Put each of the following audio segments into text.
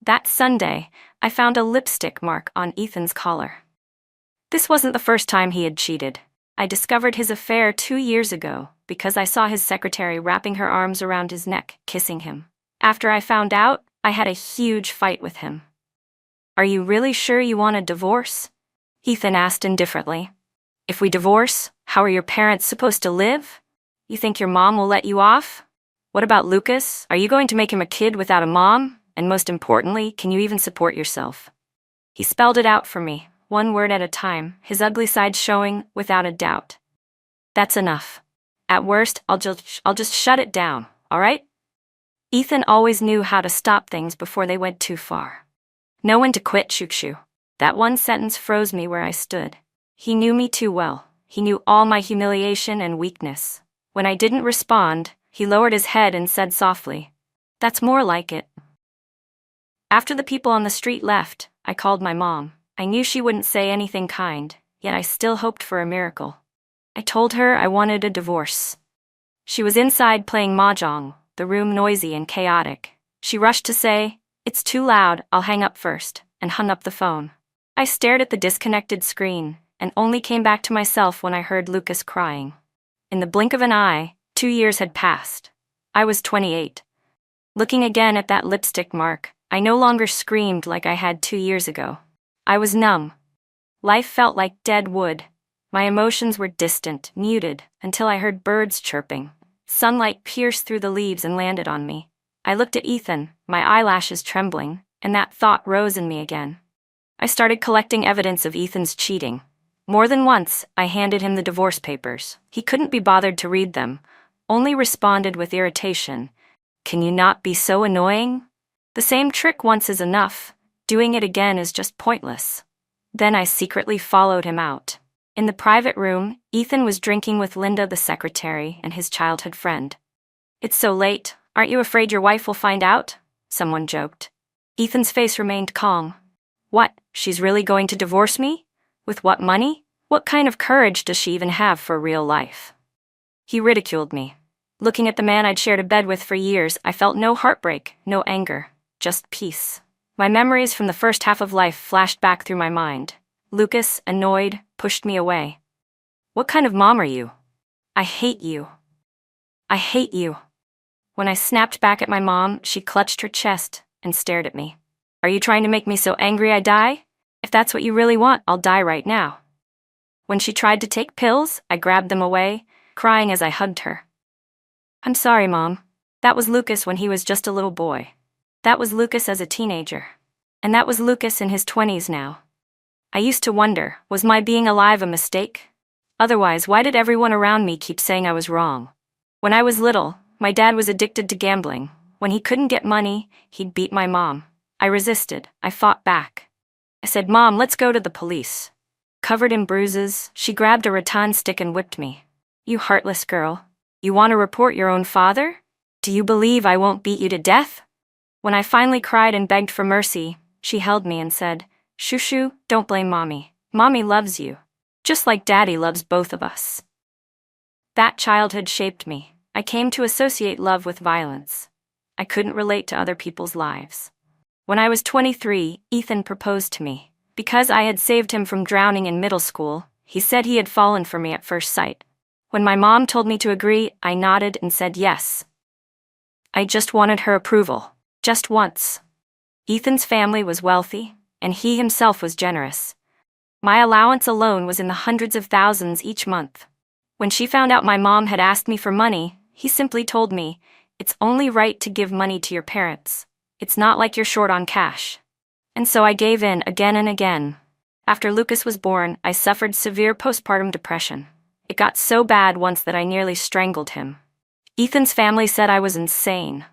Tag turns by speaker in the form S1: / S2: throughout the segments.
S1: That Sunday, I found a lipstick mark on Ethan's collar. This wasn't the first time he had cheated. I discovered his affair 2 years ago because I saw his secretary wrapping her arms around his neck, kissing him. After I found out, I had a huge fight with him. "Are you really sure you want a divorce?" Ethan asked indifferently. "If we divorce, how are your parents supposed to live? You think your mom will let you off? What about Lucas? Are you going to make him a kid without a mom? And most importantly, can you even support yourself?" He spelled it out for me, one word at a time, his ugly side showing without a doubt. "That's enough. At worst, I'll just shut it down, all right?" Ethan always knew how to stop things before they went too far. "Know when to quit, Shukshu." That one sentence froze me where I stood. He knew me too well. He knew all my humiliation and weakness. When I didn't respond, he lowered his head and said softly, "That's more like it." After the people on the street left, I called my mom. I knew she wouldn't say anything kind, yet I still hoped for a miracle. I told her I wanted a divorce. She was inside playing mahjong, the room noisy and chaotic. She rushed to say, "It's too loud, I'll hang up first," and hung up the phone. I stared at the disconnected screen, and only came back to myself when I heard Lucas crying. In the blink of an eye, 2 years had passed. I was 28. Looking again at that lipstick mark, I no longer screamed like I had 2 years ago. I was numb. Life felt like dead wood. My emotions were distant, muted, until I heard birds chirping. Sunlight pierced through the leaves and landed on me. I looked at Ethan, my eyelashes trembling, and that thought rose in me again. I started collecting evidence of Ethan's cheating. More than once, I handed him the divorce papers. He couldn't be bothered to read them, only responded with irritation. "Can you not be so annoying? The same trick once is enough. Doing it again is just pointless." Then I secretly followed him out. In the private room, Ethan was drinking with Linda, the secretary, and his childhood friend. "It's so late. Aren't you afraid your wife will find out?" someone joked. Ethan's face remained calm. "What, she's really going to divorce me? With what money? What kind of courage does she even have for real life?" He ridiculed me. Looking at the man I'd shared a bed with for years, I felt no heartbreak, no anger, just peace. My memories from the first half of life flashed back through my mind. Lucas, annoyed, pushed me away. "What kind of mom are you? I hate you. I hate you." When I snapped back at my mom, she clutched her chest and stared at me. "Are you trying to make me so angry I die? If that's what you really want, I'll die right now." When she tried to take pills, I grabbed them away, crying as I hugged her. "I'm sorry, Mom. That was Lucas when he was just a little boy. That was Lucas as a teenager. And that was Lucas in his 20s now. I used to wonder, was my being alive a mistake? Otherwise, why did everyone around me keep saying I was wrong? When I was little, my dad was addicted to gambling. When he couldn't get money, he'd beat my mom. I resisted. I fought back. I said, 'Mom, let's go to the police.' Covered in bruises, she grabbed a rattan stick and whipped me. 'You heartless girl. You want to report your own father? Do you believe I won't beat you to death?' When I finally cried and begged for mercy, she held me and said, 'Shushu, don't blame Mommy. Mommy loves you. Just like Daddy loves both of us.' That childhood shaped me. I came to associate love with violence. I couldn't relate to other people's lives. When I was 23, Ethan proposed to me. Because I had saved him from drowning in middle school, he said he had fallen for me at first sight. When my mom told me to agree, I nodded and said yes. I just wanted her approval. Just once. Ethan's family was wealthy, and he himself was generous. My allowance alone was in the hundreds of thousands each month. When she found out my mom had asked me for money, he simply told me, "It's only right to give money to your parents. It's not like you're short on cash." And so I gave in again and again. After Lucas was born, I suffered severe postpartum depression. It got so bad once that I nearly strangled him. Ethan's family said I was insane.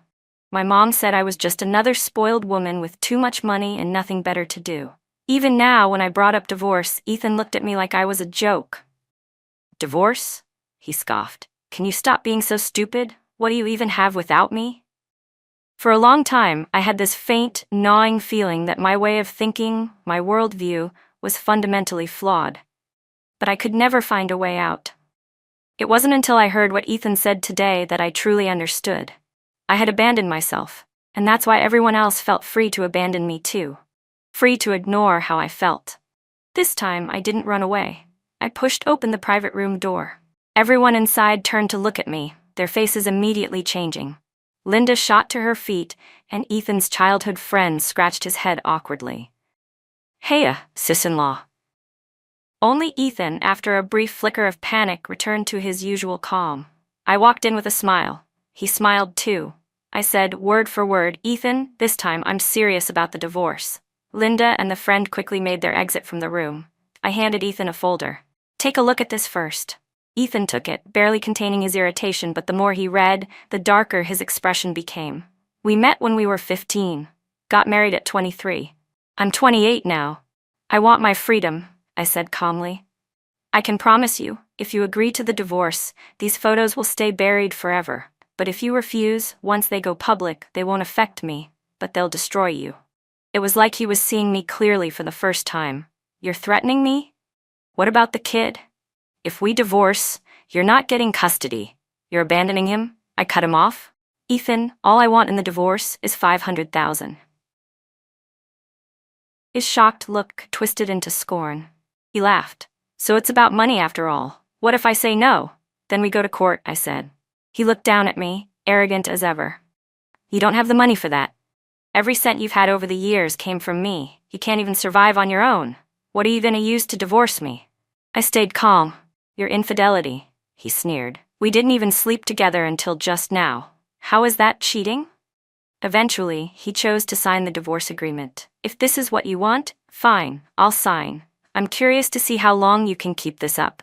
S1: My mom said I was just another spoiled woman with too much money and nothing better to do. Even now, when I brought up divorce, Ethan looked at me like I was a joke. "Divorce?" he scoffed. "Can you stop being so stupid? What do you even have without me?" For a long time, I had this faint, gnawing feeling that my way of thinking, my worldview, was fundamentally flawed. But I could never find a way out. It wasn't until I heard what Ethan said today that I truly understood. I had abandoned myself. And that's why everyone else felt free to abandon me too. Free to ignore how I felt. This time, I didn't run away. I pushed open the private room door. Everyone inside turned to look at me, their faces immediately changing. Linda shot to her feet, and Ethan's childhood friend scratched his head awkwardly. "Heya, sis-in-law." Only Ethan, after a brief flicker of panic, returned to his usual calm. I walked in with a smile. He smiled too. I said, word for word, "Ethan, this time I'm serious about the divorce." Linda and the friend quickly made their exit from the room. I handed Ethan a folder. "Take a look at this first." Ethan took it, barely containing his irritation, but the more he read, the darker his expression became. "We met when we were 15. Got married at 23. I'm 28 now. I want my freedom," I said calmly. "I can promise you, if you agree to the divorce, these photos will stay buried forever. But if you refuse, once they go public, they won't affect me, but they'll destroy you." It was like he was seeing me clearly for the first time. "You're threatening me? What about the kid? If we divorce, you're not getting custody. You're abandoning him?" I cut him off. "Ethan, all I want in the divorce is $500,000. His shocked look twisted into scorn. He laughed. "So it's about money after all. What if I say no? Then we go to court," I said. He looked down at me, arrogant as ever. "You don't have the money for that. Every cent you've had over the years came from me. You can't even survive on your own. What are you going to use to divorce me?" I stayed calm. "Your infidelity," he sneered. "We didn't even sleep together until just now. How is that cheating?" Eventually, he chose to sign the divorce agreement. "If this is what you want, fine, I'll sign. I'm curious to see how long you can keep this up.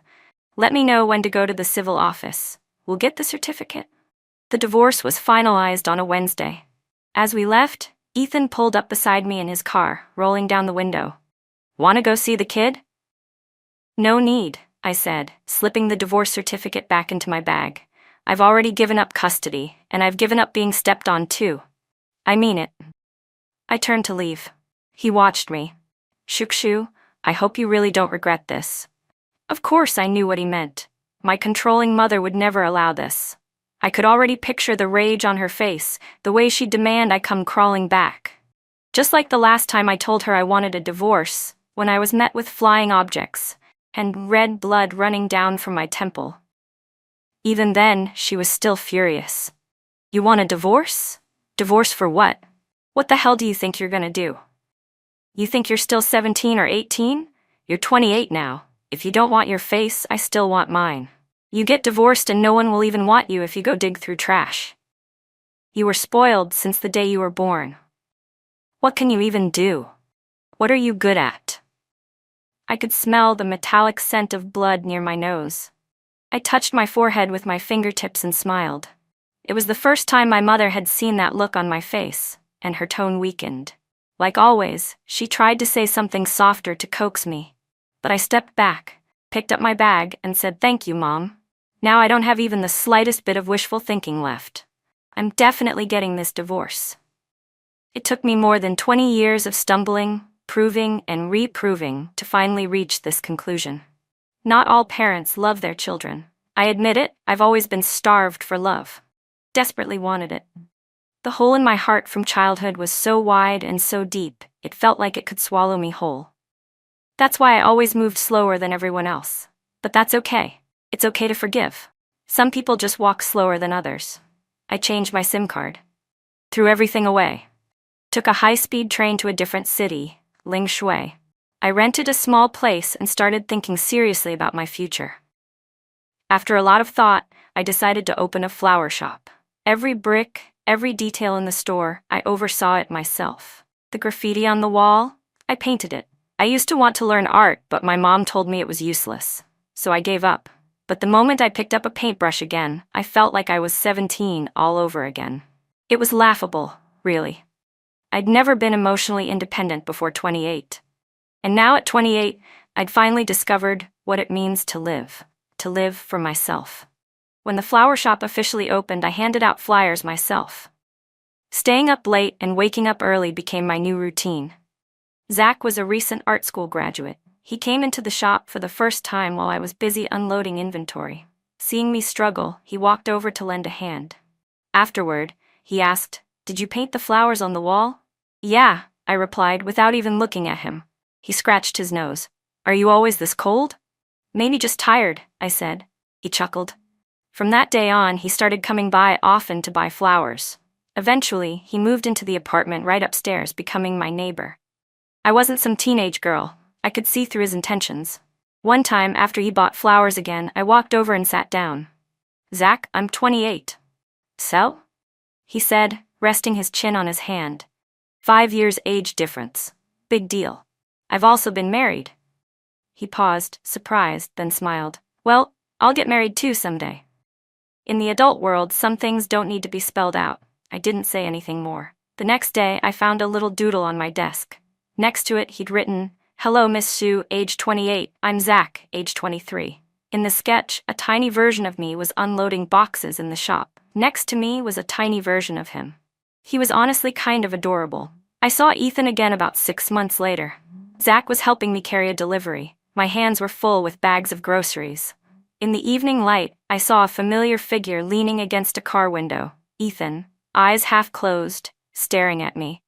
S1: Let me know when to go to the civil office. We'll get the certificate." The divorce was finalized on a Wednesday. As we left, Ethan pulled up beside me in his car, rolling down the window. "Want to go see the kid?" "No need," I said, slipping the divorce certificate back into my bag. "I've already given up custody, and I've given up being stepped on too. I mean it." I turned to leave. He watched me. "Shukshu, I hope you really don't regret this." Of course I knew what he meant. My controlling mother would never allow this. I could already picture the rage on her face, the way she'd demand I come crawling back. Just like the last time I told her I wanted a divorce, when I was met with flying objects and red blood running down from my temple. Even then, she was still furious. "You want a divorce? Divorce for what? What the hell do you think you're gonna do? You think you're still 17 or 18? You're 28 now. If you don't want your face, I still want mine. You get divorced and no one will even want you if you go dig through trash. You were spoiled since the day you were born. What can you even do? What are you good at?" I could smell the metallic scent of blood near my nose. I touched my forehead with my fingertips and smiled. It was the first time my mother had seen that look on my face, and her tone weakened. Like always, she tried to say something softer to coax me. But I stepped back, picked up my bag, and said, "Thank you, Mom. Now I don't have even the slightest bit of wishful thinking left. I'm definitely getting this divorce." It took me more than 20 years of stumbling, proving, and reproving to finally reach this conclusion. Not all parents love their children. I admit it, I've always been starved for love. Desperately wanted it. The hole in my heart from childhood was so wide and so deep, it felt like it could swallow me whole. That's why I always moved slower than everyone else. But that's okay. It's okay to forgive. Some people just walk slower than others. I changed my SIM card. Threw everything away. Took a high-speed train to a different city, Ling Shui. I rented a small place and started thinking seriously about my future. After a lot of thought, I decided to open a flower shop. Every brick, every detail in the store, I oversaw it myself. The graffiti on the wall, I painted it. I used to want to learn art, but my mom told me it was useless, so I gave up. But the moment I picked up a paintbrush again, I felt like I was 17 all over again. It was laughable, really. I'd never been emotionally independent before 28. And now at 28, I'd finally discovered what it means to live for myself. When the flower shop officially opened, I handed out flyers myself. Staying up late and waking up early became my new routine. Zach was a recent art school graduate. He came into the shop for the first time while I was busy unloading inventory. Seeing me struggle, he walked over to lend a hand. Afterward, he asked, Did you paint the flowers on the wall? Yeah, I replied without even looking at him. He scratched his nose. Are you always this cold? Maybe just tired, I said. He chuckled. From that day on, he started coming by often to buy flowers. Eventually, he moved into the apartment right upstairs, becoming my neighbor. I wasn't some teenage girl. I could see through his intentions. One time, after he bought flowers again, I walked over and sat down. Zach, I'm 28. So? He said, resting his chin on his hand. 5 years age difference. Big deal. I've also been married. He paused, surprised, then smiled. Well, I'll get married too someday. In the adult world, some things don't need to be spelled out. I didn't say anything more. The next day, I found a little doodle on my desk. Next to it, he'd written, Hello, Miss Sue, age 28. I'm Zach, age 23. In the sketch, a tiny version of me was unloading boxes in the shop. Next to me was a tiny version of him. He was honestly kind of adorable. I saw Ethan again about 6 months later. Zach was helping me carry a delivery. My hands were full with bags of groceries. In the evening light, I saw a familiar figure leaning against a car window. Ethan, eyes half closed, staring at me.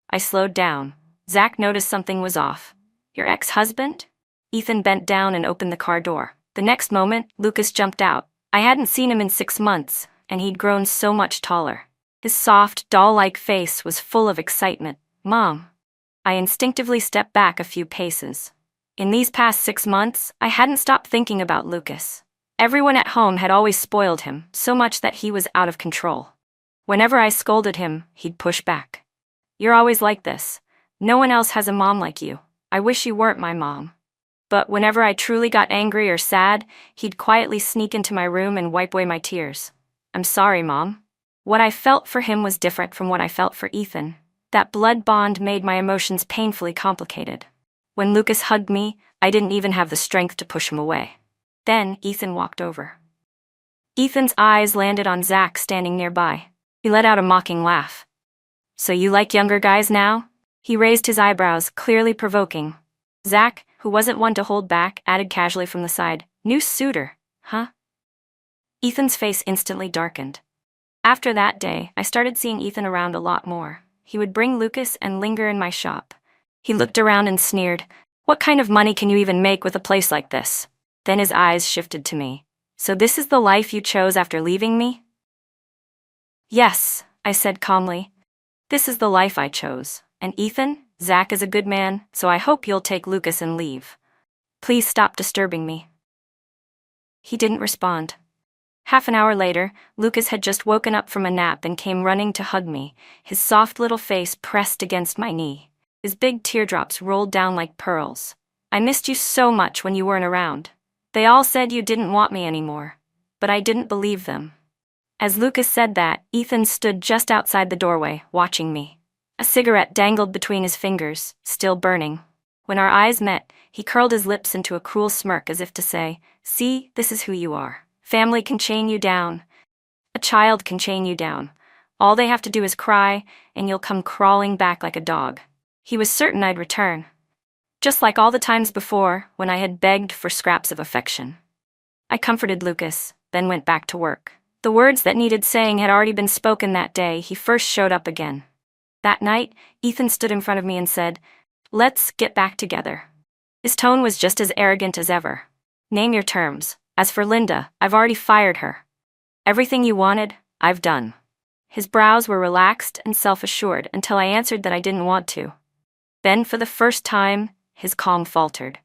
S1: I slowed down. Zach noticed something was off. Your ex-husband? Ethan bent down and opened the car door. The next moment, Lucas jumped out. I hadn't seen him in 6 months, and he'd grown so much taller. His soft, doll-like face was full of excitement. Mom. I instinctively stepped back a few paces. In these past 6 months, I hadn't stopped thinking about Lucas. Everyone at home had always spoiled him, so much that he was out of control. Whenever I scolded him, he'd push back. You're always like this. No one else has a mom like you. I wish you weren't my mom. But whenever I truly got angry or sad, he'd quietly sneak into my room and wipe away my tears. I'm sorry, Mom. What I felt for him was different from what I felt for Ethan. That blood bond made my emotions painfully complicated. When Lucas hugged me, I didn't even have the strength to push him away. Then Ethan walked over. Ethan's eyes landed on Zach standing nearby. He let out a mocking laugh. So you like younger guys now? He raised his eyebrows, clearly provoking. Zach, who wasn't one to hold back, added casually from the side, New suitor, huh? Ethan's face instantly darkened. After that day, I started seeing Ethan around a lot more. He would bring Lucas and linger in my shop. He looked around and sneered, What kind of money can you even make with a place like this? Then his eyes shifted to me. So this is the life you chose after leaving me? Yes, I said calmly. This is the life I chose. And Ethan, Zach is a good man, so I hope you'll take Lucas and leave. Please stop disturbing me. He didn't respond. Half an hour later, Lucas had just woken up from a nap and came running to hug me, his soft little face pressed against my knee. His big teardrops rolled down like pearls. I missed you so much when you weren't around. They all said you didn't want me anymore, but I didn't believe them. As Lucas said that, Ethan stood just outside the doorway, watching me. A cigarette dangled between his fingers, still burning. When our eyes met, he curled his lips into a cruel smirk as if to say, See, this is who you are. Family can chain you down. A child can chain you down. All they have to do is cry, and you'll come crawling back like a dog. He was certain I'd return. Just like all the times before, when I had begged for scraps of affection. I comforted Lucas, then went back to work. The words that needed saying had already been spoken that day he first showed up again. That night, Ethan stood in front of me and said, Let's get back together. His tone was just as arrogant as ever. Name your terms. As for Linda, I've already fired her. Everything you wanted, I've done. His brows were relaxed and self-assured until I answered that I didn't want to. Then, for the first time, his calm faltered.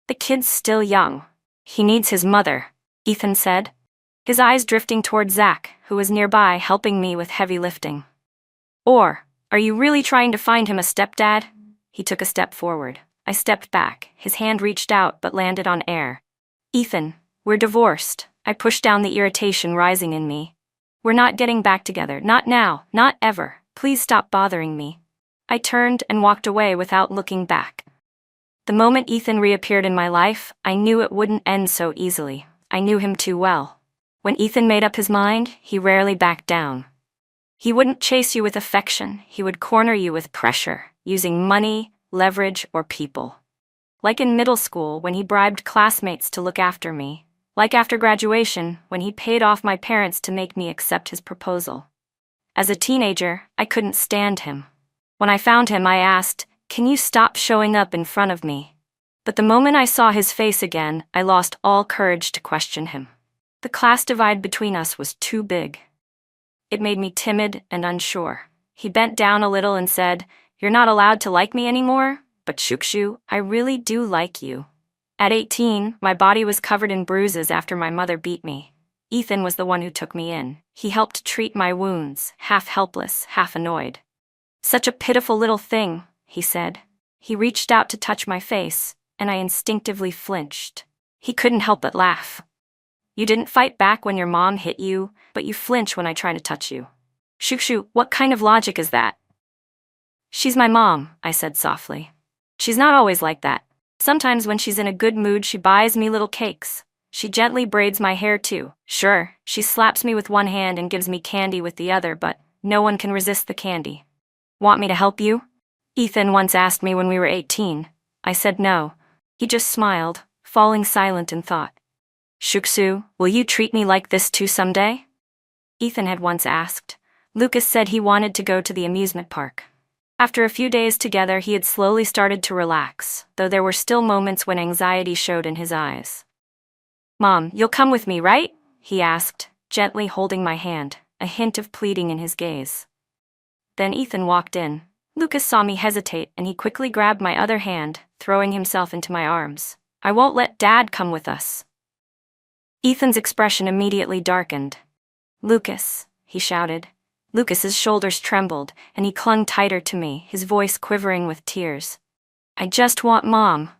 S1: The kid's still young. He needs his mother, Ethan said, his eyes drifting toward Zach, who was nearby helping me with heavy lifting. Or, are you really trying to find him a stepdad? He took a step forward. I stepped back. His hand reached out but landed on air. Ethan, we're divorced. I pushed down the irritation rising in me. We're not getting back together. Not now. Not ever. Please stop bothering me. I turned and walked away without looking back. The moment Ethan reappeared in my life, I knew it wouldn't end so easily. I knew him too well. When Ethan made up his mind, he rarely backed down. He wouldn't chase you with affection. He would corner you with pressure, using money, leverage, or people. Like in middle school, when he bribed classmates to look after me. Like after graduation, when he paid off my parents to make me accept his proposal. As a teenager, I couldn't stand him. When I found him, I asked, "Can you stop showing up in front of me?" But the moment I saw his face again, I lost all courage to question him. The class divide between us was too big. It made me timid and unsure. He bent down a little and said, "You're not allowed to like me anymore, but Shukshu, I really do like you." At 18, my body was covered in bruises after my mother beat me. Ethan was the one who took me in. He helped treat my wounds, half helpless, half annoyed. "Such a pitiful little thing," he said. He reached out to touch my face, and I instinctively flinched. He couldn't help but laugh. "You didn't fight back when your mom hit you, but you flinch when I try to touch you. Shukshu, what kind of logic is that?" "She's my mom," I said softly. "She's not always like that. Sometimes when she's in a good mood, she buys me little cakes. She gently braids my hair too. Sure, she slaps me with one hand and gives me candy with the other, but no one can resist the candy." "Want me to help you?" Ethan once asked me when we were 18. I said no. He just smiled, falling silent in thought. "Shuksu, will you treat me like this too someday?" Ethan had once asked. Lucas said he wanted to go to the amusement park. After a few days together, he had slowly started to relax, though there were still moments when anxiety showed in his eyes. "Mom, you'll come with me, right?" he asked, gently holding my hand, a hint of pleading in his gaze. Then Ethan walked in. Lucas saw me hesitate and he quickly grabbed my other hand, throwing himself into my arms. "I won't let Dad come with us." Ethan's expression immediately darkened. "Lucas," he shouted. Lucas's shoulders trembled, and he clung tighter to me, his voice quivering with tears. "I just want Mom."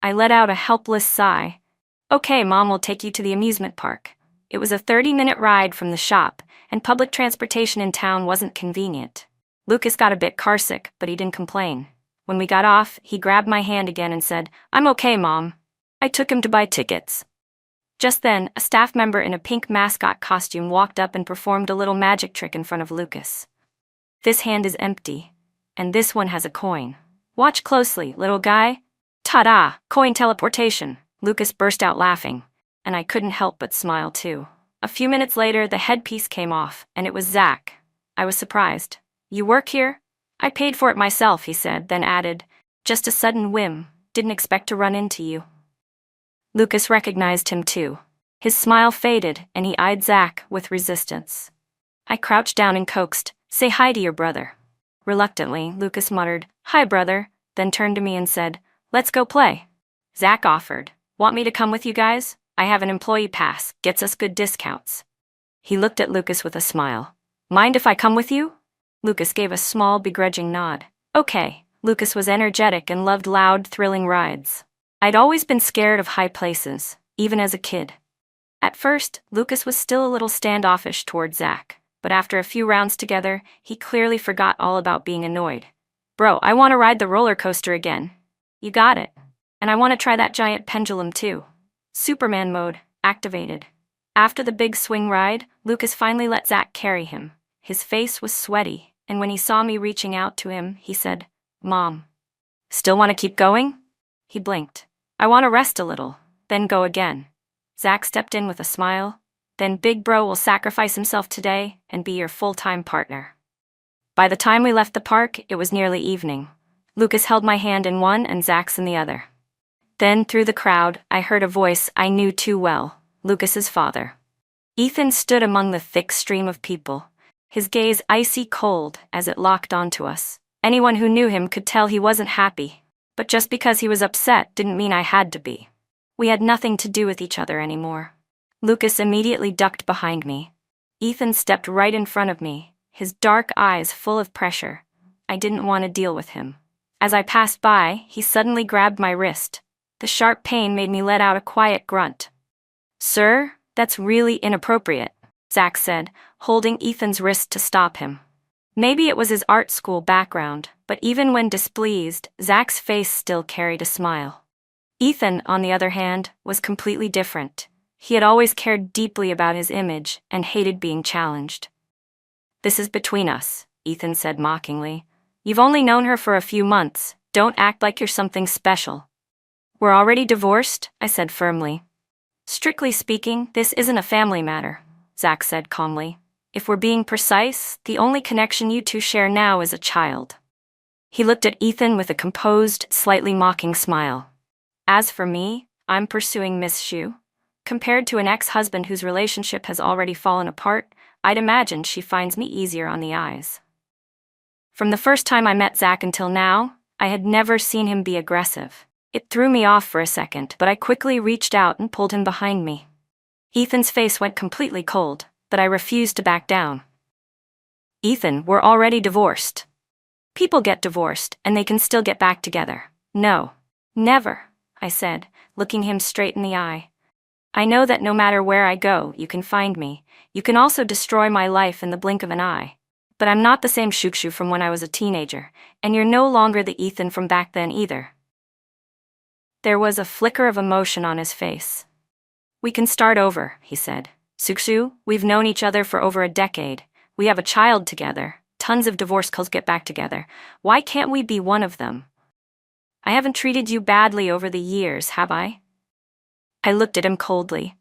S1: I let out a helpless sigh. "Okay, Mom will take you to the amusement park." It was a 30-minute ride from the shop, and public transportation in town wasn't convenient. Lucas got a bit carsick, but he didn't complain. When we got off, he grabbed my hand again and said, "I'm okay, Mom." I took him to buy tickets. Just then, a staff member in a pink mascot costume walked up and performed a little magic trick in front of Lucas. "This hand is empty, and this one has a coin. Watch closely, little guy." "Ta-da! Coin teleportation!" Lucas burst out laughing, and I couldn't help but smile too. A few minutes later, the headpiece came off, and it was Zach. I was surprised. "You work here?" "I paid for it myself," he said, then added, "Just a sudden whim. Didn't expect to run into you." Lucas recognized him too. His smile faded, and he eyed Zach with resistance. I crouched down and coaxed, "Say hi to your brother." Reluctantly, Lucas muttered, "Hi, brother," then turned to me and said, "Let's go play." Zach offered, "Want me to come with you guys? I have an employee pass, gets us good discounts." He looked at Lucas with a smile. "Mind if I come with you?" Lucas gave a small, begrudging nod. "Okay." Lucas was energetic and loved loud, thrilling rides. I'd always been scared of high places, even as a kid. At first, Lucas was still a little standoffish toward Zach, but after a few rounds together, he clearly forgot all about being annoyed. "Bro, I want to ride the roller coaster again." "You got it. And I want to try that giant pendulum too." Superman mode activated. After the big swing ride, Lucas finally let Zach carry him. His face was sweaty, and when he saw me reaching out to him, he said, "Mom, still want to keep going?" He blinked. "I want to rest a little, then go again." Zach stepped in with a smile. "Then Big Bro will sacrifice himself today and be your full-time partner." By the time we left the park, it was nearly evening. Lucas held my hand in one and Zach's in the other. Then, through the crowd, I heard a voice I knew too well, Lucas's father. Ethan stood among the thick stream of people, his gaze icy cold as it locked onto us. Anyone who knew him could tell he wasn't happy. But just because he was upset didn't mean I had to be. We had nothing to do with each other anymore. Lucas immediately ducked behind me. Ethan stepped right in front of me, his dark eyes full of pressure. I didn't want to deal with him. As I passed by, he suddenly grabbed my wrist. The sharp pain made me let out a quiet grunt. "Sir, that's really inappropriate," Zach said, holding Ethan's wrist to stop him. Maybe it was his art school background, but even when displeased, Zach's face still carried a smile. Ethan, on the other hand, was completely different. He had always cared deeply about his image and hated being challenged. "This is between us," Ethan said mockingly. "You've only known her for a few months. Don't act like you're something special." "We're already divorced," I said firmly. "Strictly speaking, this isn't a family matter," Zach said calmly. If we're being precise, the only connection you two share now is a child. He looked at Ethan with a composed, slightly mocking smile. As for me, I'm pursuing Miss Shu. Compared to an ex-husband whose relationship has already fallen apart, I'd imagine she finds me easier on the eyes. From the first time I met Zach until now, I had never seen him be aggressive. It threw me off for a second, but I quickly reached out and pulled him behind me. Ethan's face went completely cold, but I refused to back down. Ethan, we're already divorced. People get divorced, and they can still get back together. No. Never, I said, looking him straight in the eye. I know that no matter where I go, you can find me. You can also destroy my life in the blink of an eye. But I'm not the same Shukshu from when I was a teenager, and you're no longer the Ethan from back then either. There was a flicker of emotion on his face. We can start over, he said. Shukshu, we've known each other for over a decade. We have a child together. Tons of divorce couples get back together. Why can't we be one of them? I haven't treated you badly over the years, have I? I looked at him coldly.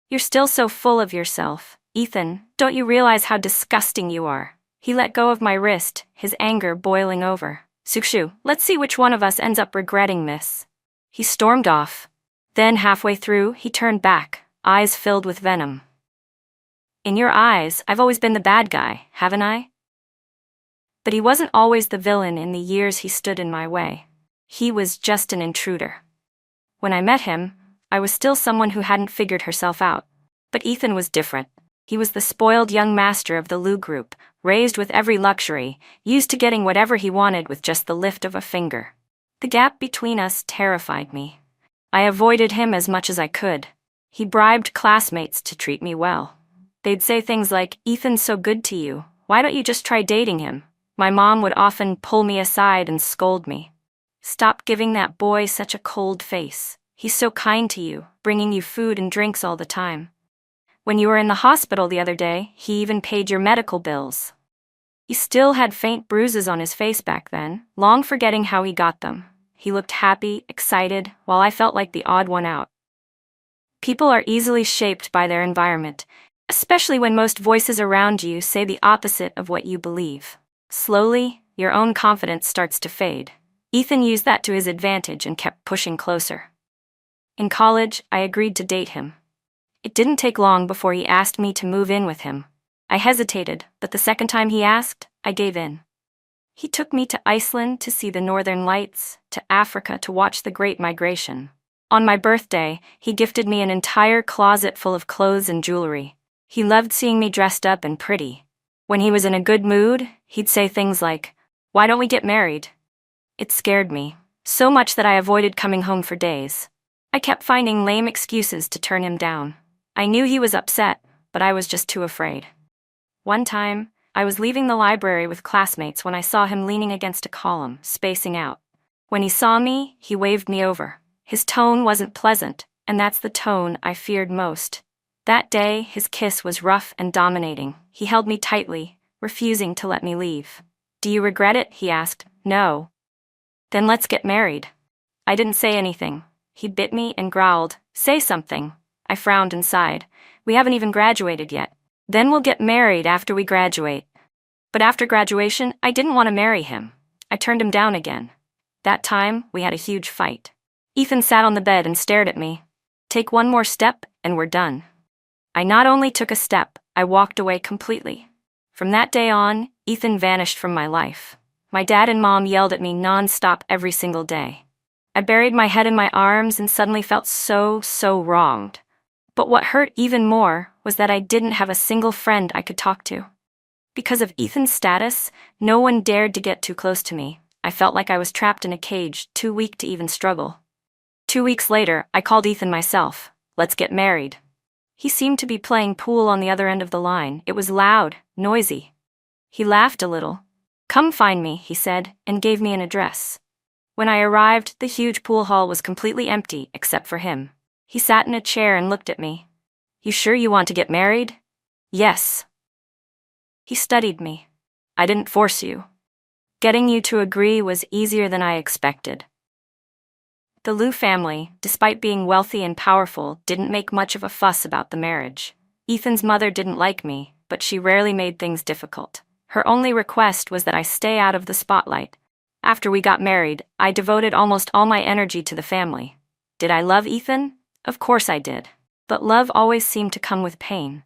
S1: You're still so full of yourself. Ethan, don't you realize how disgusting you are? He let go of my wrist, his anger boiling over. Shukshu, let's see which one of us ends up regretting this. He stormed off. Then halfway through, he turned back, eyes filled with venom. In your eyes, I've always been the bad guy, haven't I? But he wasn't always the villain in the years he stood in my way. He was just an intruder. When I met him, I was still someone who hadn't figured herself out. But Ethan was different. He was the spoiled young master of the Lu group, raised with every luxury, used to getting whatever he wanted with just the lift of a finger. The gap between us terrified me. I avoided him as much as I could. He bribed classmates to treat me well. They'd say things like, "Ethan's so good to you, why don't you just try dating him?" My mom would often pull me aside and scold me. "Stop giving that boy such a cold face. He's so kind to you, bringing you food and drinks all the time. When you were in the hospital the other day, he even paid your medical bills." He still had faint bruises on his face back then, long forgetting how he got them. He looked happy, excited, while I felt like the odd one out. People are easily shaped by their environment, especially when most voices around you say the opposite of what you believe. Slowly, your own confidence starts to fade. Ethan used that to his advantage and kept pushing closer. In college, I agreed to date him. It didn't take long before he asked me to move in with him. I hesitated, but the second time he asked, I gave in. He took me to Iceland to see the northern lights, to Africa to watch the Great Migration. On my birthday, he gifted me an entire closet full of clothes and jewelry. He loved seeing me dressed up and pretty. When he was in a good mood, he'd say things like, "Why don't we get married?" It scared me, so much that I avoided coming home for days. I kept finding lame excuses to turn him down. I knew he was upset, but I was just too afraid. One time, I was leaving the library with classmates when I saw him leaning against a column, spacing out. When he saw me, he waved me over. His tone wasn't pleasant, and that's the tone I feared most. That day, his kiss was rough and dominating. He held me tightly, refusing to let me leave. "Do you regret it?" he asked. "No." "Then let's get married." I didn't say anything. He bit me and growled, "Say something." I frowned and sighed. "We haven't even graduated yet. Then we'll get married after we graduate." But after graduation, I didn't want to marry him. I turned him down again. That time, we had a huge fight. Ethan sat on the bed and stared at me. "Take one more step, and we're done." I not only took a step, I walked away completely. From that day on, Ethan vanished from my life. My dad and mom yelled at me non-stop every single day. I buried my head in my arms and suddenly felt so wronged. But what hurt even more was that I didn't have a single friend I could talk to. Because of Ethan's status, no one dared to get too close to me. I felt like I was trapped in a cage, too weak to even struggle. 2 weeks later, I called Ethan myself. "Let's get married." He seemed to be playing pool on the other end of the line. It was loud, noisy. He laughed a little. "Come find me," he said, and gave me an address. When I arrived, the huge pool hall was completely empty, except for him. He sat in a chair and looked at me. "You sure you want to get married?" "Yes." He studied me. "I didn't force you. Getting you to agree was easier than I expected." The Liu family, despite being wealthy and powerful, didn't make much of a fuss about the marriage. Ethan's mother didn't like me, but she rarely made things difficult. Her only request was that I stay out of the spotlight. After we got married, I devoted almost all my energy to the family. Did I love Ethan? Of course I did. But love always seemed to come with pain.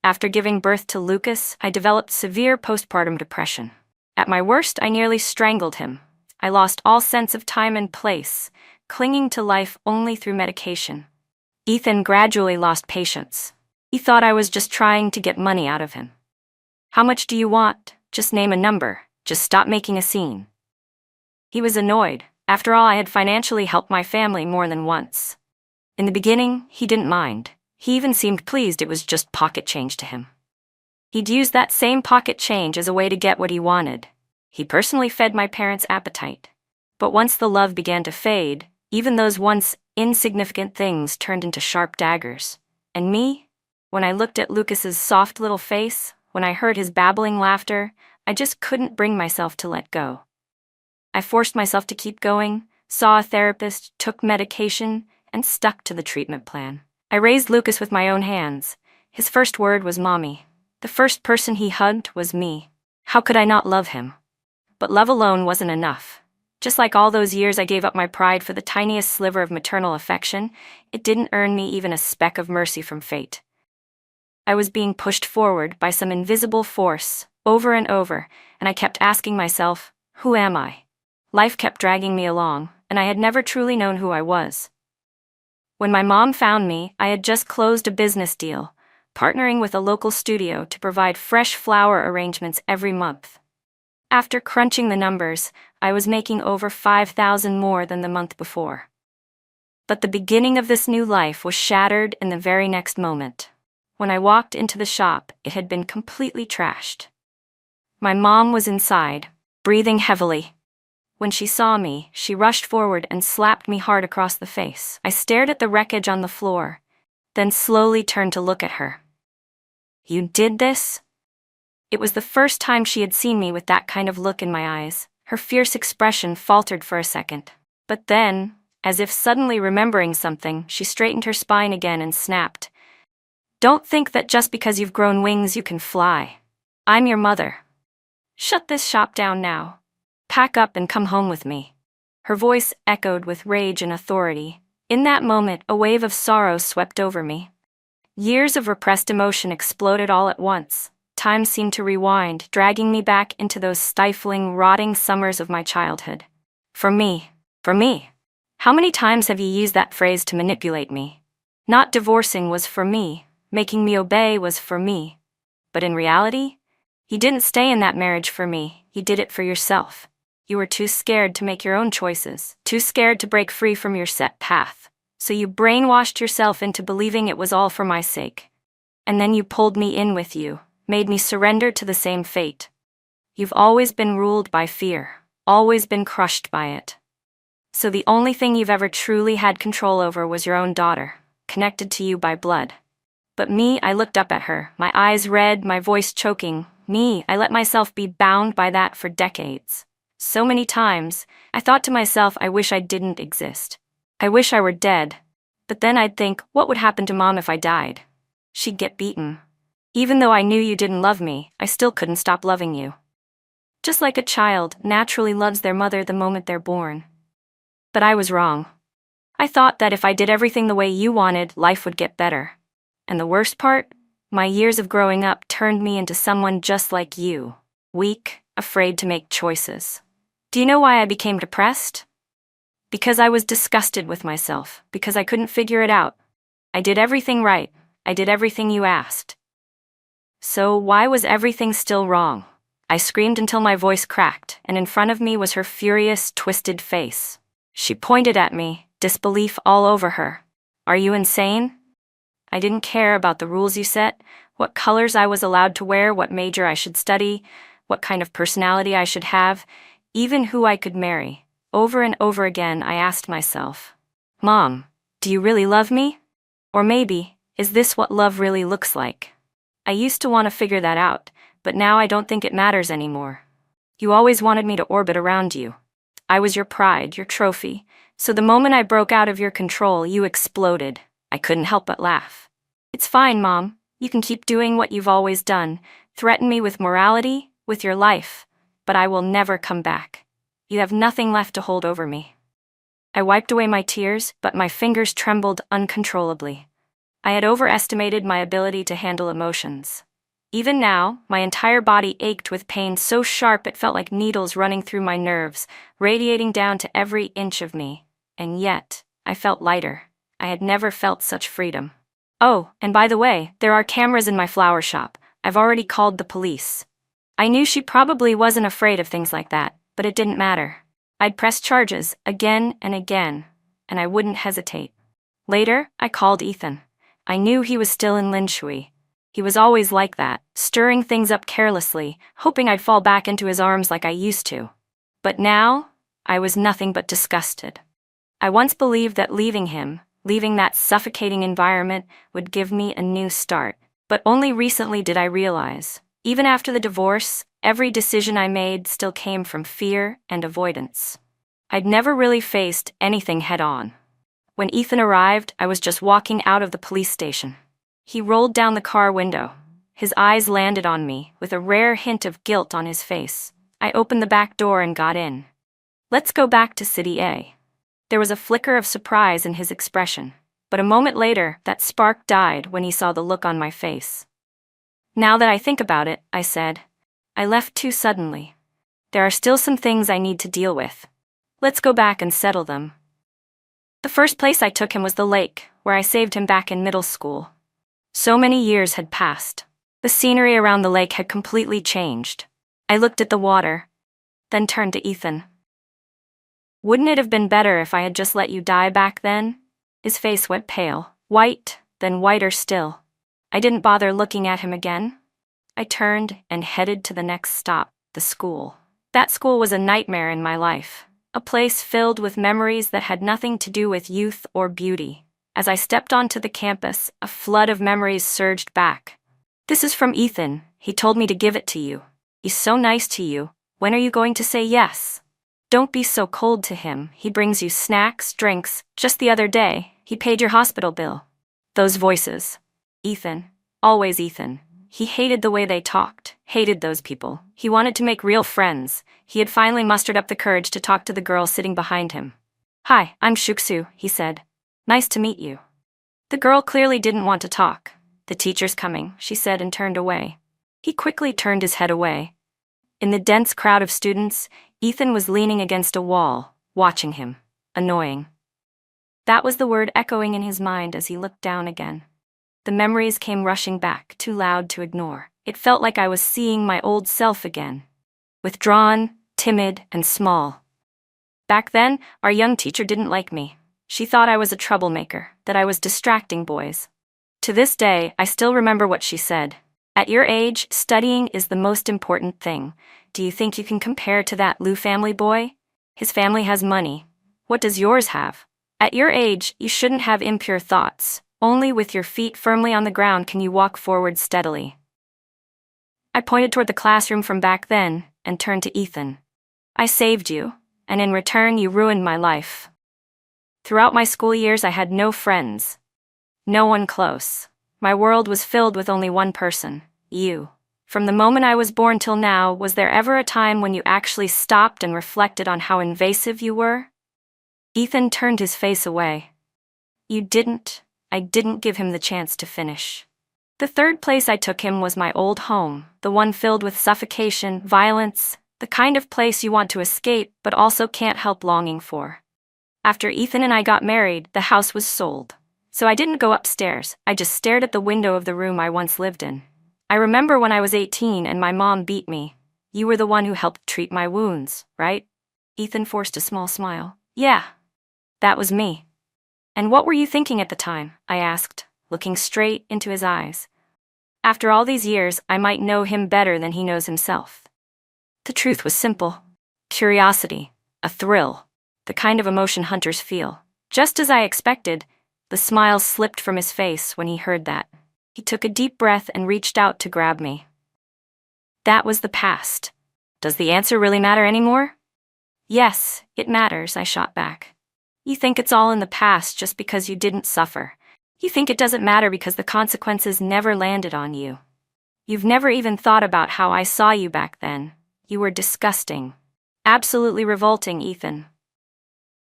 S1: After giving birth to Lucas, I developed severe postpartum depression. At my worst, I nearly strangled him. I lost all sense of time and place, clinging to life only through medication. Ethan gradually lost patience. He thought I was just trying to get money out of him. How much do you want? Just name a number. Just stop making a scene. He was annoyed. After all, I had financially helped my family more than once. In the beginning, he didn't mind. He even seemed pleased it was just pocket change to him. He'd use that same pocket change as a way to get what he wanted. He personally fed my parents' appetite. But once the love began to fade, even those once insignificant things turned into sharp daggers. And me? When I looked at Lucas's soft little face, when I heard his babbling laughter, I just couldn't bring myself to let go. I forced myself to keep going, saw a therapist, took medication, and stuck to the treatment plan. I raised Lucas with my own hands. His first word was mommy. The first person he hugged was me. How could I not love him? But love alone wasn't enough. Just like all those years I gave up my pride for the tiniest sliver of maternal affection, it didn't earn me even a speck of mercy from fate. I was being pushed forward by some invisible force, over and over, and I kept asking myself, who am I? Life kept dragging me along, and I had never truly known who I was. When my mom found me, I had just closed a business deal, partnering with a local studio to provide fresh flower arrangements every month. After crunching the numbers, I was making over $5,000 more than the month before. But the beginning of this new life was shattered in the very next moment. When I walked into the shop, it had been completely trashed. My mom was inside, breathing heavily. When she saw me, she rushed forward and slapped me hard across the face. I stared at the wreckage on the floor, then slowly turned to look at her. You did this? It was the first time she had seen me with that kind of look in my eyes. Her fierce expression faltered for a second. But then, as if suddenly remembering something, she straightened her spine again and snapped. Don't think that just because you've grown wings you can fly. I'm your mother. Shut this shop down now. Pack up and come home with me. Her voice echoed with rage and authority. In that moment, a wave of sorrow swept over me. Years of repressed emotion exploded all at once. Time seemed to rewind, dragging me back into those stifling, rotting summers of my childhood. For me. How many times have you used that phrase to manipulate me? Not divorcing was for me. Making me obey was for me. But in reality, you didn't stay in that marriage for me. You did it for yourself. You were too scared to make your own choices, too scared to break free from your set path. So you brainwashed yourself into believing it was all for my sake. And then you pulled me in with you, made me surrender to the same fate. You've always been ruled by fear, always been crushed by it. So the only thing you've ever truly had control over was your own daughter, connected to you by blood. But me, I looked up at her, my eyes red, my voice choking. Me, I let myself be bound by that for decades. So many times, I thought to myself, I wish I didn't exist. I wish I were dead. But then I'd think, what would happen to Mom if I died? She'd get beaten. Even though I knew you didn't love me, I still couldn't stop loving you. Just like a child naturally loves their mother the moment they're born. But I was wrong. I thought that if I did everything the way you wanted, life would get better. And the worst part? My years of growing up turned me into someone just like you. Weak, afraid to make choices. Do you know why I became depressed? Because I was disgusted with myself, because I couldn't figure it out. I did everything right. I did everything you asked. So why was everything still wrong? I screamed until my voice cracked, and in front of me was her furious, twisted face. She pointed at me, disbelief all over her. Are you insane? I didn't care about the rules you set, what colors I was allowed to wear, what major I should study, what kind of personality I should have, even who I could marry. Over and over again, I asked myself, Mom, do you really love me? Or maybe, is this what love really looks like? I used to want to figure that out, but now I don't think it matters anymore. You always wanted me to orbit around you. I was your pride, your trophy, so the moment I broke out of your control, you exploded. I couldn't help but laugh. It's fine, Mom. You can keep doing what you've always done, threaten me with morality, with your life, but I will never come back. You have nothing left to hold over me." I wiped away my tears, but my fingers trembled uncontrollably. I had overestimated my ability to handle emotions. Even now, my entire body ached with pain so sharp it felt like needles running through my nerves, radiating down to every inch of me. And yet, I felt lighter. I had never felt such freedom. "Oh, and by the way, there are cameras in my flower shop. I've already called the police." I knew she probably wasn't afraid of things like that, but it didn't matter. I'd press charges again and again, and I wouldn't hesitate. Later, I called Ethan. I knew he was still in Linshui. He was always like that, stirring things up carelessly, hoping I'd fall back into his arms like I used to. But now, I was nothing but disgusted. I once believed that leaving him, leaving that suffocating environment, would give me a new start. But only recently did I realize, even after the divorce, every decision I made still came from fear and avoidance. I'd never really faced anything head-on. When Ethan arrived, I was just walking out of the police station. He rolled down the car window. His eyes landed on me, with a rare hint of guilt on his face. I opened the back door and got in. "Let's go back to City A." There was a flicker of surprise in his expression, but a moment later, that spark died when he saw the look on my face. "Now that I think about it," I said, "I left too suddenly. There are still some things I need to deal with. Let's go back and settle them." The first place I took him was the lake, where I saved him back in middle school. So many years had passed. The scenery around the lake had completely changed. I looked at the water, then turned to Ethan. "Wouldn't it have been better if I had just let you die back then?" His face went pale, white, then whiter still. I didn't bother looking at him again. I turned and headed to the next stop, the school. That school was a nightmare in my life, a place filled with memories that had nothing to do with youth or beauty. As I stepped onto the campus, a flood of memories surged back. "This is from Ethan. He told me to give it to you. He's so nice to you. When are you going to say yes? Don't be so cold to him. He brings you snacks, drinks. Just the other day, he paid your hospital bill." Those voices. Ethan. Always Ethan. He hated the way they talked, hated those people. He wanted to make real friends. He had finally mustered up the courage to talk to the girl sitting behind him. "Hi, I'm Shuksu," he said. "Nice to meet you." The girl clearly didn't want to talk. "The teacher's coming," she said and turned away. He quickly turned his head away. In the dense crowd of students, Ethan was leaning against a wall, watching him. Annoying. That was the word echoing in his mind as he looked down again. The memories came rushing back, too loud to ignore. It felt like I was seeing my old self again. Withdrawn, timid, and small. Back then, our young teacher didn't like me. She thought I was a troublemaker, that I was distracting boys. To this day, I still remember what she said. "At your age, studying is the most important thing. Do you think you can compare to that Liu family boy? His family has money. What does yours have? At your age, you shouldn't have impure thoughts. Only with your feet firmly on the ground can you walk forward steadily." I pointed toward the classroom from back then and turned to Ethan. "I saved you, and in return you ruined my life. Throughout my school years I had no friends. No one close. My world was filled with only one person, you. From the moment I was born till now, was there ever a time when you actually stopped and reflected on how invasive you were?" Ethan turned his face away. "You didn't." I didn't give him the chance to finish. The third place I took him was my old home, the one filled with suffocation, violence, the kind of place you want to escape but also can't help longing for. After Ethan and I got married, the house was sold. So I didn't go upstairs, I just stared at the window of the room I once lived in. I remember when I was 18 and my mom beat me. "You were the one who helped treat my wounds, right?" Ethan forced a small smile. "Yeah, that was me." "And what were you thinking at the time?" I asked, looking straight into his eyes. After all these years, I might know him better than he knows himself. The truth was simple. Curiosity, a thrill, the kind of emotion hunters feel. Just as I expected, the smile slipped from his face when he heard that. He took a deep breath and reached out to grab me. "That was the past. Does the answer really matter anymore?" "Yes, it matters," I shot back. "You think it's all in the past just because you didn't suffer. You think it doesn't matter because the consequences never landed on you. You've never even thought about how I saw you back then. You were disgusting. Absolutely revolting, Ethan.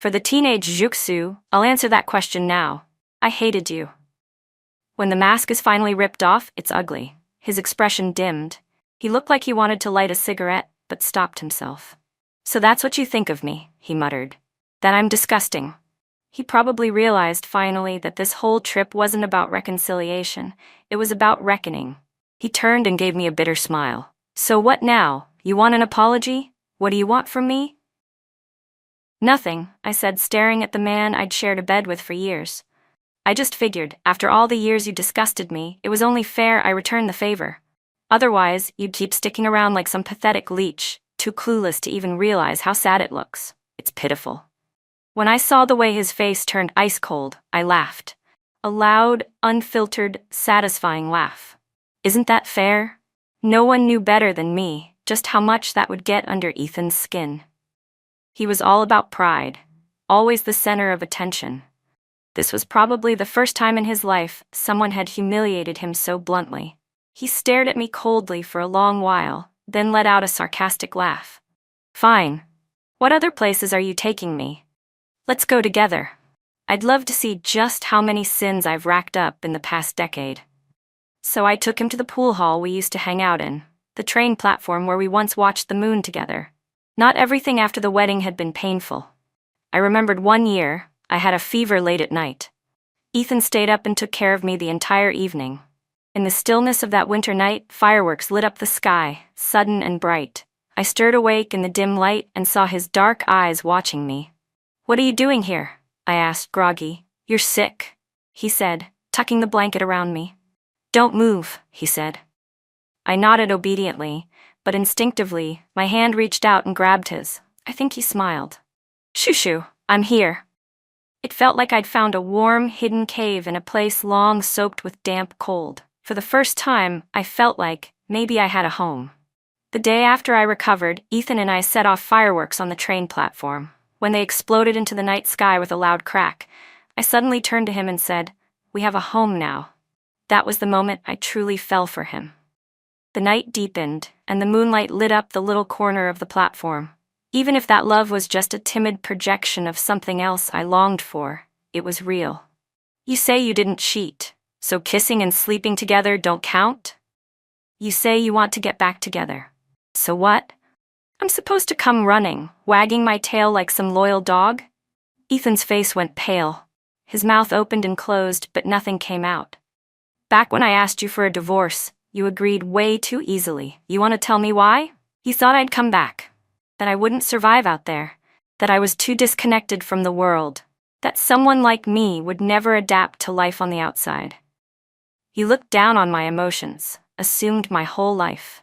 S1: For the teenage Juxu, I'll answer that question now. I hated you. When the mask is finally ripped off, it's ugly. His expression dimmed. He looked like he wanted to light a cigarette, but stopped himself. So that's what you think of me, he muttered. That I'm disgusting. He probably realized finally that this whole trip wasn't about reconciliation, it was about reckoning. He turned and gave me a bitter smile. So what now? You want an apology? What do you want from me? Nothing, I said, staring at the man I'd shared a bed with for years. I just figured, after all the years you disgusted me, it was only fair I return the favor. Otherwise, you'd keep sticking around like some pathetic leech, too clueless to even realize how sad it looks. It's pitiful. When I saw the way his face turned ice cold, I laughed. A loud, unfiltered, satisfying laugh. Isn't that fair? No one knew better than me just how much that would get under Ethan's skin. He was all about pride, always the center of attention. This was probably the first time in his life someone had humiliated him so bluntly. He stared at me coldly for a long while, then let out a sarcastic laugh. Fine. What other places are you taking me? Let's go together. I'd love to see just how many sins I've racked up in the past decade. So I took him to the pool hall we used to hang out in, the train platform where we once watched the moon together. Not everything after the wedding had been painful. I remembered one year, I had a fever late at night. Ethan stayed up and took care of me the entire evening. In the stillness of that winter night, fireworks lit up the sky, sudden and bright. I stirred awake in the dim light and saw his dark eyes watching me. What are you doing here? I asked, groggy. You're sick, he said, tucking the blanket around me. Don't move, he said. I nodded obediently, but instinctively, my hand reached out and grabbed his. I think he smiled. Shoo-shoo, I'm here. It felt like I'd found a warm, hidden cave in a place long soaked with damp cold. For the first time, I felt like maybe I had a home. The day after I recovered, Ethan and I set off fireworks on the train platform. When they exploded into the night sky with a loud crack, I suddenly turned to him and said, "We have a home now." That was the moment I truly fell for him. The night deepened, and the moonlight lit up the little corner of the platform. Even if that love was just a timid projection of something else I longed for, it was real. You say you didn't cheat, so kissing and sleeping together don't count? You say you want to get back together. So what? I'm supposed to come running, wagging my tail like some loyal dog? Ethan's face went pale. His mouth opened and closed, but nothing came out. Back when I asked you for a divorce, you agreed way too easily. You want to tell me why? You thought I'd come back. That I wouldn't survive out there. That I was too disconnected from the world. That someone like me would never adapt to life on the outside. You looked down on my emotions, assumed my whole life.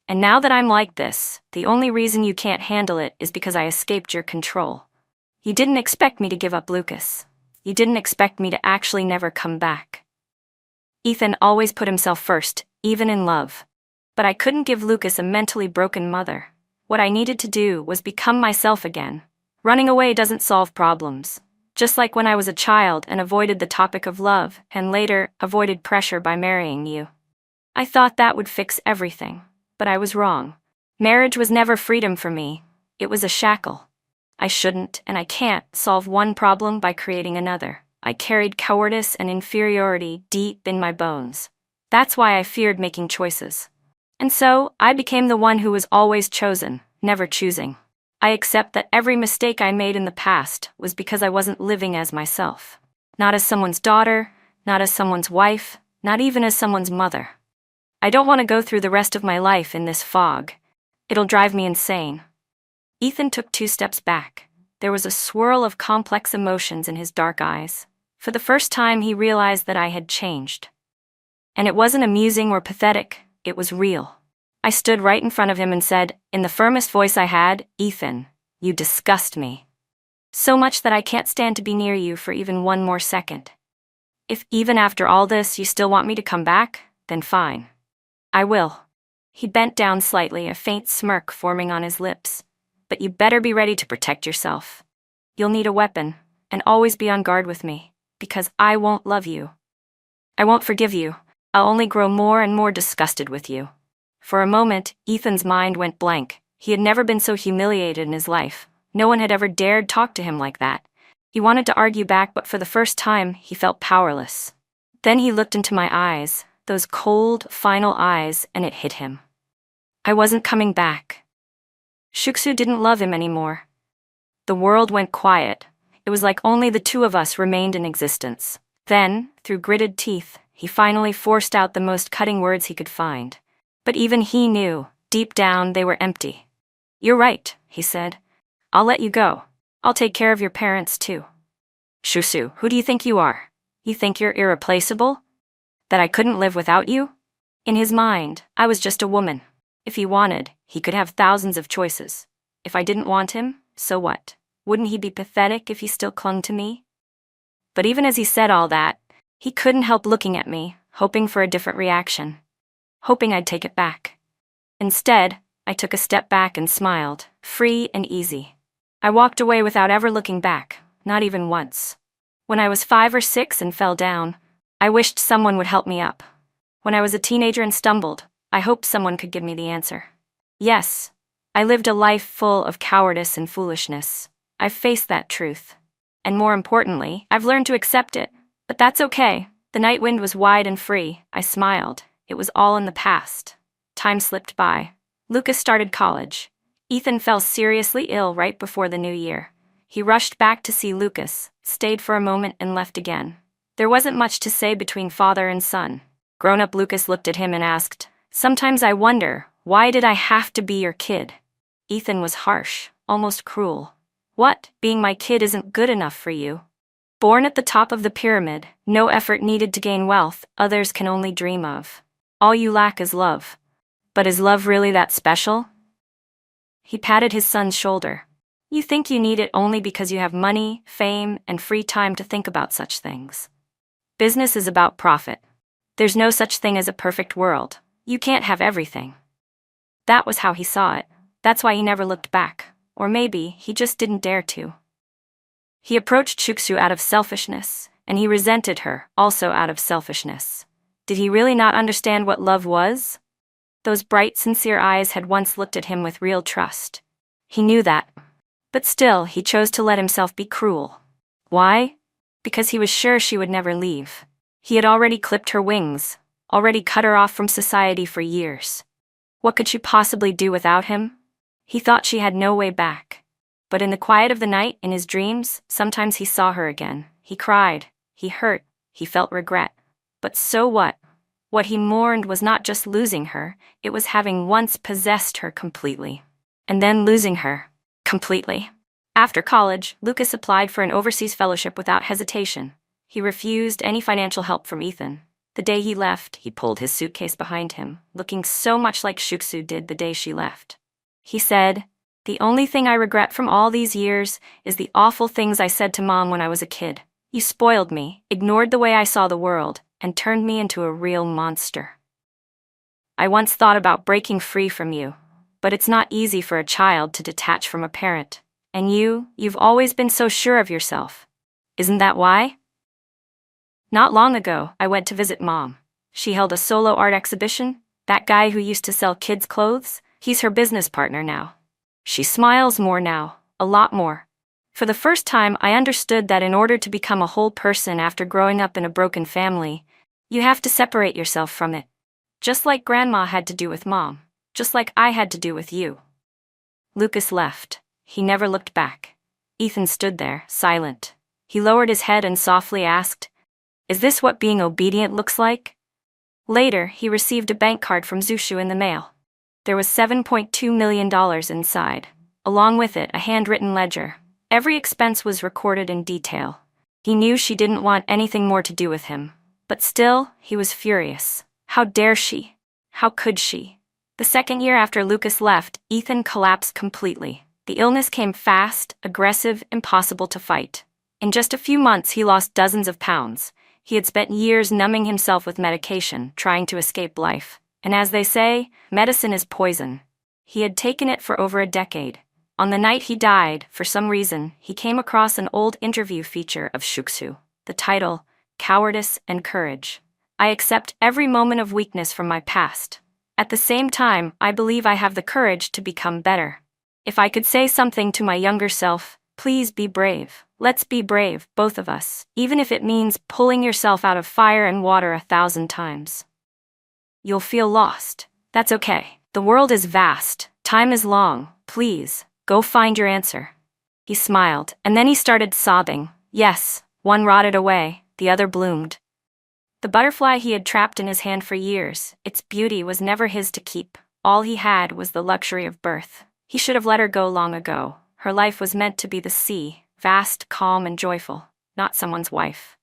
S1: And now that I'm like this, the only reason you can't handle it is because I escaped your control. You didn't expect me to give up Lucas. You didn't expect me to actually never come back. Ethan always put himself first, even in love. But I couldn't give Lucas a mentally broken mother. What I needed to do was become myself again. Running away doesn't solve problems. Just like when I was a child and avoided the topic of love, and later avoided pressure by marrying you. I thought that would fix everything, but I was wrong. Marriage was never freedom for me. It was a shackle. I shouldn't, and I can't, solve one problem by creating another. I carried cowardice and inferiority deep in my bones. That's why I feared making choices. And so, I became the one who was always chosen, never choosing. I accept that every mistake I made in the past was because I wasn't living as myself. Not as someone's daughter, not as someone's wife, not even as someone's mother. I don't want to go through the rest of my life in this fog. It'll drive me insane. Ethan took 2 steps back. There was a swirl of complex emotions in his dark eyes. For the first time, he realized that I had changed. And it wasn't amusing or pathetic, it was real. I stood right in front of him and said, in the firmest voice I had, "Ethan, you disgust me. So much that I can't stand to be near you for even one more second. If even after all this you still want me to come back, then fine. I will." He bent down slightly, a faint smirk forming on his lips. "But you better be ready to protect yourself. You'll need a weapon, and always be on guard with me. because I won't love you. I won't forgive you. I'll only grow more and more disgusted with you. For a moment, Ethan's mind went blank. He had never been so humiliated in his life. No one had ever dared talk to him like that. He wanted to argue back, but for the first time, he felt powerless. Then he looked into my eyes, those cold, final eyes, and it hit him. I wasn't coming back. Shuksu didn't love him anymore. The world went quiet. It was like only the two of us remained in existence. Then, through gritted teeth, he finally forced out the most cutting words he could find. But even he knew, deep down, they were empty. "You're right," he said. "I'll let you go. I'll take care of your parents too." "Shuksu, who do you think you are? You think you're irreplaceable? That I couldn't live without you?" In his mind, I was just a woman. If he wanted, he could have thousands of choices. If I didn't want him, so what? Wouldn't he be pathetic if he still clung to me? But even as he said all that, he couldn't help looking at me, hoping for a different reaction. Hoping I'd take it back. Instead, I took a step back and smiled, free and easy. I walked away without ever looking back, not even once. When I was 5 or 6 and fell down, I wished someone would help me up. When I was a teenager and stumbled, I hoped someone could give me the answer. Yes, I lived a life full of cowardice and foolishness. I've faced that truth. And more importantly, I've learned to accept it. But that's okay. The night wind was wide and free. I smiled. It was all in the past. Time slipped by. Lucas started college. Ethan fell seriously ill right before the new year. He rushed back to see Lucas, stayed for a moment and left again. There wasn't much to say between father and son. Grown-up Lucas looked at him and asked, "Sometimes I wonder, why did I have to be your kid?" Ethan was harsh, almost cruel. "What, being my kid isn't good enough for you? Born at the top of the pyramid, no effort needed to gain wealth others can only dream of. All you lack is love. But is love really that special?" He patted his son's shoulder. "You think you need it only because you have money, fame, and free time to think about such things. Business is about profit. There's no such thing as a perfect world. You can't have everything." That was how he saw it. That's why he never looked back. Or maybe he just didn't dare to. He approached Shuksu out of selfishness, and he resented her, also out of selfishness. Did he really not understand what love was? Those bright, sincere eyes had once looked at him with real trust. He knew that. But still, he chose to let himself be cruel. Why? Because he was sure she would never leave. He had already clipped her wings, already cut her off from society for years. What could she possibly do without him? He thought she had no way back. But in the quiet of the night, in his dreams, sometimes he saw her again. He cried, he hurt, he felt regret. But so what? What he mourned was not just losing her, it was having once possessed her completely. And then losing her. Completely. After college, Lucas applied for an overseas fellowship without hesitation. He refused any financial help from Ethan. The day he left, he pulled his suitcase behind him, looking so much like Shuksu did the day she left. He said, "The only thing I regret from all these years is the awful things I said to Mom when I was a kid. You spoiled me, ignored the way I saw the world, and turned me into a real monster. I once thought about breaking free from you, but it's not easy for a child to detach from a parent. And you've always been so sure of yourself. Isn't that why?" Not long ago, I went to visit Mom. She held a solo art exhibition. That guy who used to sell kids' clothes, he's her business partner now. She smiles more now, a lot more. For the first time, I understood that in order to become a whole person after growing up in a broken family, you have to separate yourself from it. Just like Grandma had to do with Mom. Just like I had to do with you. Lucas left. He never looked back. Ethan stood there, silent. He lowered his head and softly asked, "Is this what being obedient looks like?" Later, he received a bank card from Zushu in the mail. There was $7.2 million inside. Along with it, a handwritten ledger. Every expense was recorded in detail. He knew she didn't want anything more to do with him. But still, he was furious. How dare she? How could she? The second year after Lucas left, Ethan collapsed completely. The illness came fast, aggressive, impossible to fight. In just a few months, he lost dozens of pounds. He had spent years numbing himself with medication, trying to escape life. And as they say, medicine is poison. He had taken it for over a decade. On the night he died, for some reason, he came across an old interview feature of Shuksu. the title, cowardice and courage. I accept every moment of weakness from my past. At the same time, I believe I have the courage to become better. If I could say something to my younger self, please be brave. Let's be brave, both of us, even if it means pulling yourself out of fire and water 1,000 times. You'll feel lost. That's okay. The world is vast. Time is long. Please, go find your answer. He smiled, and then he started sobbing. Yes, one rotted away, the other bloomed. The butterfly he had trapped in his hand for years, its beauty was never his to keep. All he had was the luxury of birth. He should have let her go long ago. Her life was meant to be the sea, vast, calm, and joyful, not someone's wife.